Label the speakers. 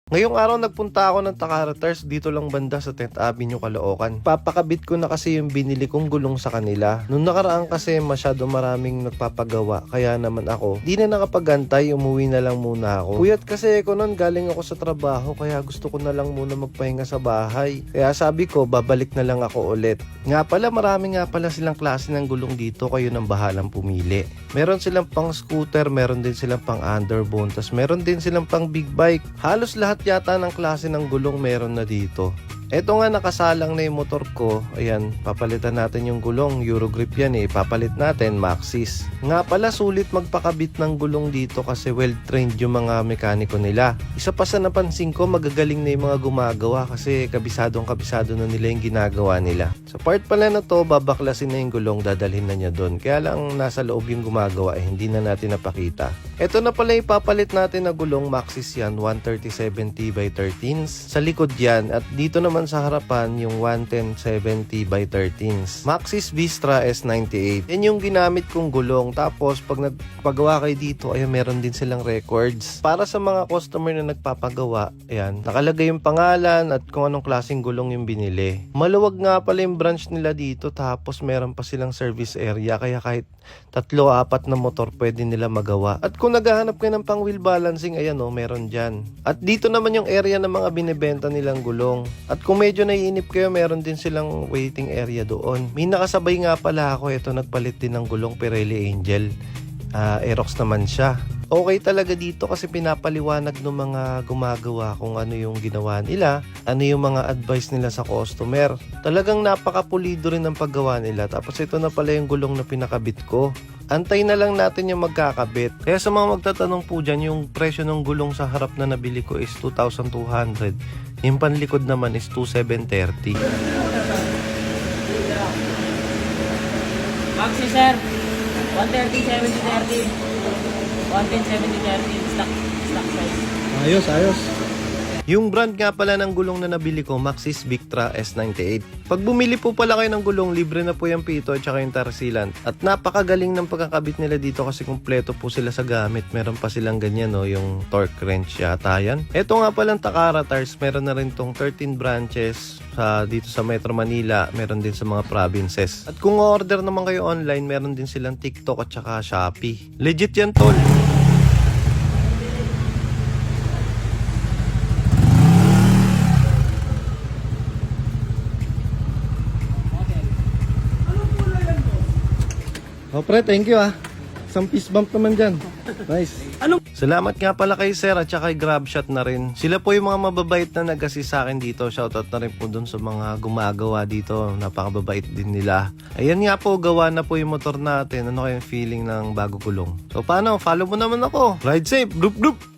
Speaker 1: Ngayong araw nagpunta ako ng Takara Tires dito lang banda sa 10th Avenue, Caloocan. Papakabit ko na kasi yung binili kong gulong sa kanila. Nung nakaraan kasi masyado maraming nagpapagawa, kaya naman ako di na nakapagantay, umuwi na lang muna ako. Puyat kasi ako nun, galing ako sa trabaho, kaya gusto ko na lang muna magpahinga sa bahay. Kaya sabi ko babalik na lang ako ulit. Nga pala, marami nga pala silang klase ng gulong dito, kayo nang bahalang pumili. Meron silang pang scooter, meron din silang pang underbone, tas meron din silang pang big bike. Halos lahat yata ng klase ng gulong meron na dito. Eto nga, nakasalang na yung motor ko. Ayan, papalitan natin yung gulong. Eurogrip yan eh. Papalit natin, Maxxis. Nga pala, sulit magpakabit ng gulong dito kasi well-trained yung mga mekaniko nila. Isa pa sa napansin ko, magagaling na yung mga gumagawa kasi kabisado na nila yung ginagawa nila. Sa part pala na to, babaklasin na yung gulong, dadalhin na niya doon. Kaya lang nasa loob yung gumagawa eh, hindi na natin napakita. Eto na pala ipapalit natin na gulong, Maxxis yan, 137/13. Sa likod yan, at dito naman sa harapan yung 110/70/13. Maxxis Vistra S98. Yan yung ginamit kong gulong. Tapos pag nagpagawa kayo dito, ayan, meron din silang records. Para sa mga customer na nagpapagawa, ayan, nakalagay yung pangalan at kung anong klaseng gulong yung binili. Maluwag nga pala yung branch nila dito, tapos meron pa silang service area, kaya kahit 3-4 na motor pwede nila magawa. At kung naghahanap kayo ng pang wheel balancing, ayan o, meron dyan. At dito naman yung area ng mga binibenta nilang gulong. At kung medyo naiinip kayo, meron din silang waiting area doon. May nakasabay nga pala ako, ito, nagpalit din ng gulong, Pirelli Angel. Aerox naman siya. Okay talaga dito kasi pinapaliwanag ng mga gumagawa kung ano yung ginawa nila, ano yung mga advice nila sa customer. Talagang napakapulido rin ang paggawa nila. Tapos ito na pala yung gulong na pinakabit ko. Antay na lang natin yung magkakabit. Kaya sa mga magtatanong po dyan, yung presyo ng gulong sa harap na nabili ko is 2,200. Yung panlikod naman is 2,730.
Speaker 2: Maxxis sir, 130/70/30. 110/70/30 stock size.
Speaker 1: Ayos. Yung brand nga pala ng gulong na nabili ko, Maxxis Victra S98. Pag bumili po pala kayo ng gulong, libre na po yung pito at saka yung tarsilan. At napakagaling ng pagkakabit nila dito kasi kumpleto po sila sa gamit. Meron pa silang ganyan, no, yung torque wrench yata yan. Ito nga palang Takara Tires, meron na rin tong 13 branches dito sa Metro Manila, meron din sa mga provinces. At kung order naman kayo online, meron din silang TikTok at saka Shopee. Legit yan, tol. Oh, pre, thank you ah. Isang fist bump naman dyan. Nice. Salamat nga pala kay Sir at saka kay GrabShot na rin. Sila po yung mga mababait na nag-assist sa akin dito. Shoutout na rin po dun sa mga gumagawa dito. Napakababait din nila. Ayan nga po, gawa na po yung motor natin. Ano kayong feeling ng bago gulong? So paano? Follow mo naman ako. Ride safe. Bloop bloop.